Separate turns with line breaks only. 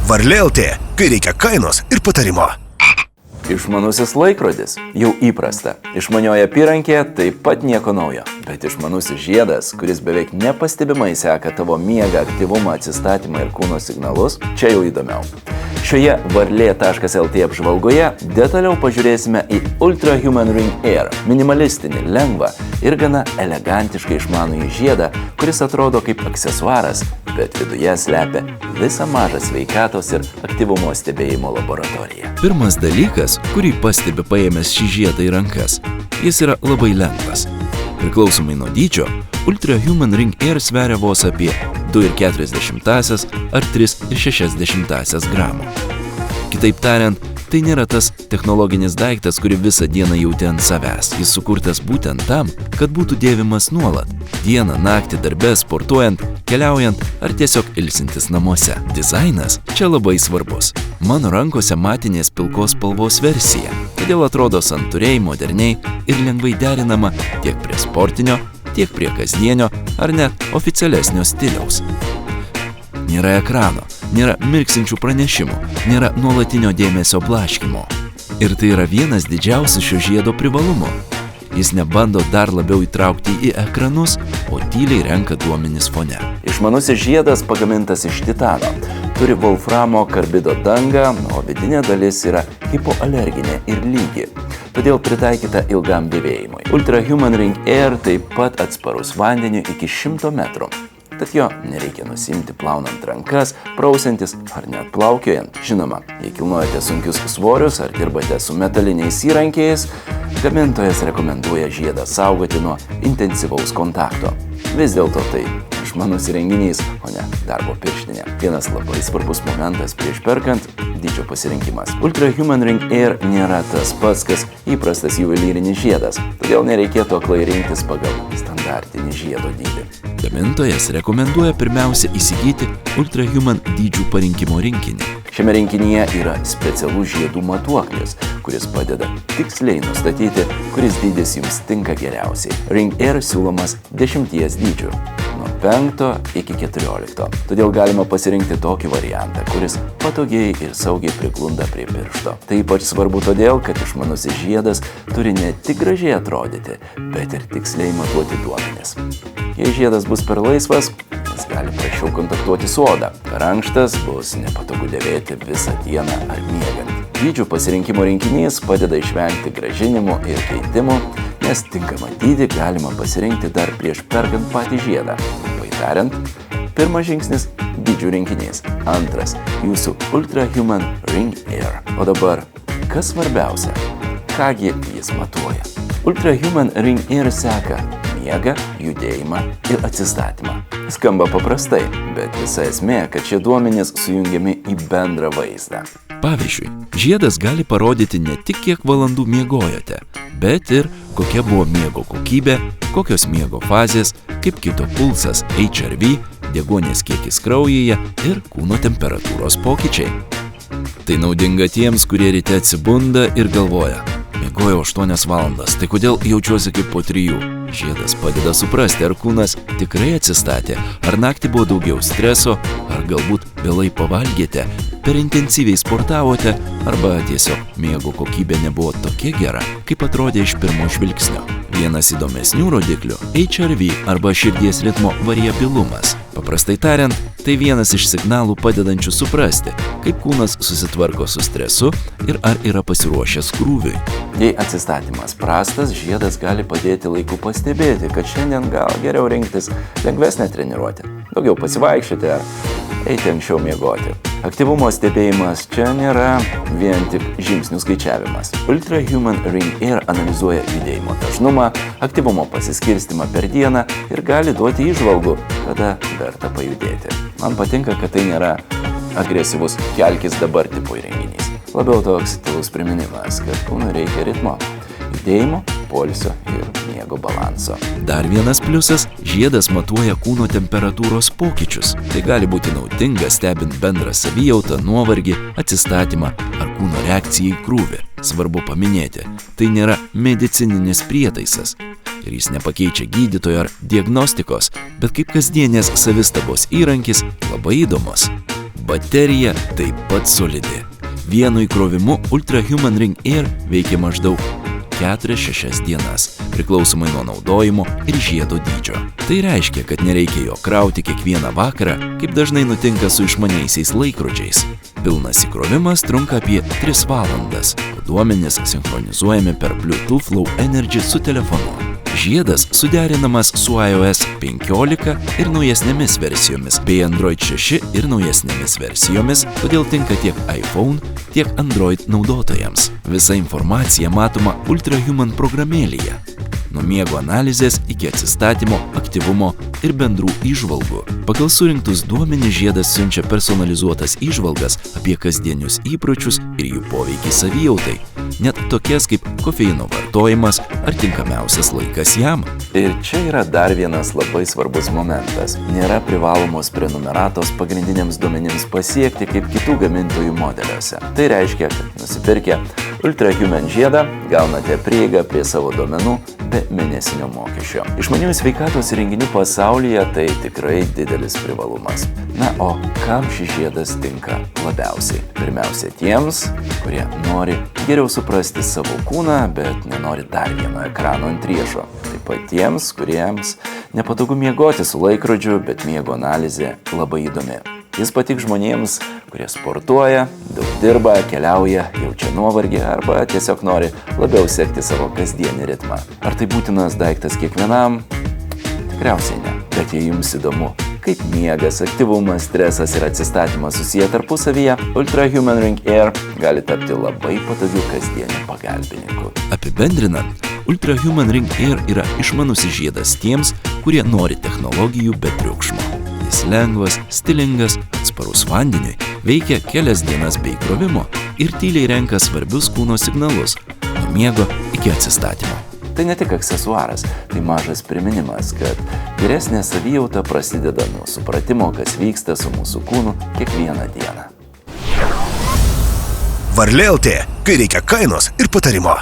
Varlė LT, kai reikia kainos ir patarimo.
Išmanusis laikrodis jau įprasta. Išmanioji apyrankė taip pat nieko naujo. Bet išmanusis žiedas, kuris beveik nepastebimai seka tavo miegą, aktyvumą, atsistatymą ir kūno signalus, čia jau įdomiau. Šioje varlė.lt apžvalgoje detaliau pažiūrėsime į Ultra Human Ring Air, minimalistinį, lengvą ir gana elegantiškai išmanųjį žiedą, kuris atrodo kaip aksesuaras, bet viduje slepia visą mažą sveikatos ir aktyvumo stebėjimo laboratoriją.
Pirmas dalykas, kurį pastebi paėmęs šį žiedą į rankas, jis yra labai lengvas. Priklausomai nuo dydžio, Ultra Human Ring Air sveria vos apie 2,4 ar 3,6 gramo. Kitaip tariant, tai nėra tas technologinis daiktas, kurį visą dieną jauti ant savęs. Jis sukurtas būtent tam, kad būtų dėvimas nuolat. Dieną, naktį, darbe, sportuojant, keliaujant ar tiesiog ilsintis namuose. Dizainas čia labai svarbus. Mano rankose matinės pilkos spalvos versija, todėl atrodo santūriai, moderniai ir lengvai derinama tiek prie sportinio, tiek prie kasdienio ar net oficialesnio stiliaus. Nėra ekrano, nėra mirksinčių pranešimų, nėra nuolatinio dėmesio blaškymo. Ir tai yra vienas didžiausių šio žiedo privalumų. Jis nebando dar labiau įtraukti į ekranus, o tyliai renka duomenis fone.
Išmanusis žiedas pagamintas iš titano. Turi wolframo karbido dangą, o vidinė dalis yra hipoalerginė ir lygi. Todėl pritaikyta ilgam dėvėjimui. Ultra Human Ring Air taip pat atsparus vandeniu iki 100 metrų. Tad jo nereikia nusimti plaunant rankas, prausiantis ar net plaukiojant. Žinoma, jei kilnojate sunkius svorius ar dirbate su metaliniais įrankiais, gamintojas rekomenduoja žiedą saugoti nuo intensyvaus kontakto. Vis dėlto tai išmanus įrenginys, o ne darbo pirštinė. Vienas labai svarbus momentas prieš perkant – dydžio pasirinkimas. Ultra Human Ring Air nėra tas pats, kas įprastas juvelyrinis žiedas, todėl nereikėtų aklai rinktis pagal standartinį žiedo dydį.
Gamintojas rekomenduoja pirmiausia įsigyti Ultra Human dydžių parinkimo rinkinį.
Šiame rinkinyje yra specialus žiedų matuoklis, kuris padeda tiksliai nustatyti, kuris dydis jums tinka geriausiai. Ring Air siūlomas 10 dydžių, nuo 5 iki 14. Todėl galima pasirinkti tokį variantą, kuris patogiai ir saugiai priglunda prie piršto. Tai ypač svarbu todėl, kad išmanusis žiedas turi ne tik gražiai atrodyti, bet ir tiksliai matuoti duomenis. Jei žiedas bus per laisvas, jis gali prašiau kontaktuoti su oda. Per ankštas bus nepatogu dėvėti visą dieną ar miegant. Dydžių pasirinkimo rinkinys padeda išvengti grąžinimų ir keitimų, nes tinkamą dydį galima pasirinkti dar prieš perkant patį žiedą. Trumpai tariant, pirmas žingsnis – dydžių rinkinys. Antras – jūsų Ultra Human Ring Air. O dabar, kas svarbiausia? Kągi jis matuoja? Ultra Human Ring Air seka miegą, judėjimą ir atsistatymą. Skamba paprastai, bet visa esmė, kad šie duomenys sujungiami į bendrą vaizdą.
Pavyzdžiui, žiedas gali parodyti ne tik kiek valandų miegojote, bet ir kokia buvo miego kokybė, kokios miego fazės, kaip kito pulsas, HRV, deguonies kiekis kraujyje ir kūno temperatūros pokyčiai. Tai naudinga tiems, kurie ryte atsibunda ir galvoja: miegojau 8 valandas, tai kodėl jaučiuosi kaip po 3? Žiedas padeda suprasti, ar kūnas tikrai atsistatė, ar naktį buvo daugiau streso, ar galbūt vėlai pavalgėte, per intensyviai sportavote, arba tiesiog miego kokybė nebuvo tokia gera, kaip atrodė iš pirmo žvilgsnio. Vienas įdomesnių rodiklių – HRV arba širdies ritmo variabilumas. Paprastai tariant, tai vienas iš signalų padedančių suprasti, kaip kūnas susitvarko su stresu ir ar yra pasiruošęs krūviui.
Jei atsistatymas prastas, žiedas gali padėti laiku pastebėti, kad šiandien gal geriau rinktis lengvesnę treniruotę, daugiau pasivaikščioti ar eiti anksčiau miegoti. Aktyvumo stebėjimas čia nėra vien tik žingsnių skaičiavimas. Ultra Human Ring Air analizuoja judėjimo dažnumą, aktyvumo pasiskirstimą per dieną ir gali duoti įžvalgų, kada verta pajudėti. Man patinka, kad tai nėra agresyvus kelkis dabar tipo įrenginys. Labiau toks tylus priminimas, kad kūnui reikia ritmo, judėjimo, poilsio ir miego balanso.
Dar vienas pliusas – žiedas matuoja kūno temperatūros pokyčius. Tai gali būti naudinga stebint bendrą savijautą, nuovargį, atsistatymą ar kūno reakciją į krūvį. Svarbu paminėti, tai nėra medicininis prietaisas. Ir jis nepakeičia gydytojo ar diagnostikos, bet kaip kasdienės savistabos įrankis labai įdomus. Baterija taip pat solidi. Vienu įkrovimu Ultra Human Ring Air veikia maždaug 4-6 dienas, priklausomai nuo naudojimo ir žiedo dydžio. Tai reiškia, kad nereikia jo krauti kiekvieną vakarą, kaip dažnai nutinka su išmaniaisiais laikrodžiais. Pilnas įkrovimas trunka apie 3 valandas, o duomenys sinchronizuojami per Bluetooth Low Energy su telefonu. Žiedas suderinamas su iOS 15 ir naujesnėmis versijomis, bei Android 6 ir naujesnėmis versijomis, todėl tinka tiek iPhone, tiek Android naudotojams. Visa informacija matoma Ultra Human programėlėje. Nuo miego analizės iki atsistatymo, aktyvumo ir bendrų įžvalgų. Pagal surinktus duomenis žiedas siunčia personalizuotas įžvalgas apie kasdienius įpročius ir jų poveikį savijautai, net tokias kaip kofeino vartojimas ar tinkamiausias laikas jam.
Ir čia yra dar vienas labai svarbus momentas. Nėra privalomos prenumeratos pagrindiniams duomenims pasiekti kaip kitų gamintojų modeliuose. Tai reiškia, kad nusipirkę Ultra Human žiedą gaunate prieigą prie savo duomenų be mėnesinio mokesčio. Išmaniųjų sveikatos įrenginių pasaulyje tai tikrai didelis privalumas. Na, o kam šis žiedas tinka labiausiai? Pirmiausia tiems, kurie nori geriau suprasti savo kūną, bet nenori dar vieno ekrano ant riešo. Taip pat tiems, kuriems nepatogu miegoti su laikrodžiu, bet miego analizė labai įdomi. Jis patiks žmonėms, kurie sportuoja, daug dirba, keliauja, jaučia nuovargį arba tiesiog nori labiau sekti savo kasdienį ritmą. Ar tai būtinas daiktas kiekvienam? Tikriausiai ne. Bet jei jums įdomu, kaip miegas, aktyvumas, stresas ir atsistatymas susiję tarpusavyje, Ultra Human Ring Air gali tapti labai patogiu kasdieniu pagalbininku.
Apibendrinant, Ultra Human Ring Air yra išmanusis žiedas tiems, kurie nori technologijų be triukšmo. Jis lengvas, stilingas, atsparus vandeniui, veikia kelias dienas be įkrovimo ir tyliai renka svarbius kūno signalus, nuo miego iki atsistatymo.
Tai ne tik aksesuaras, tai mažas priminimas, kad geresnė savijauta prasideda nuo supratimo, kas vyksta su mūsų kūnu kiekvieną dieną.
Varlė LT, kai reikia kainos ir patarimo.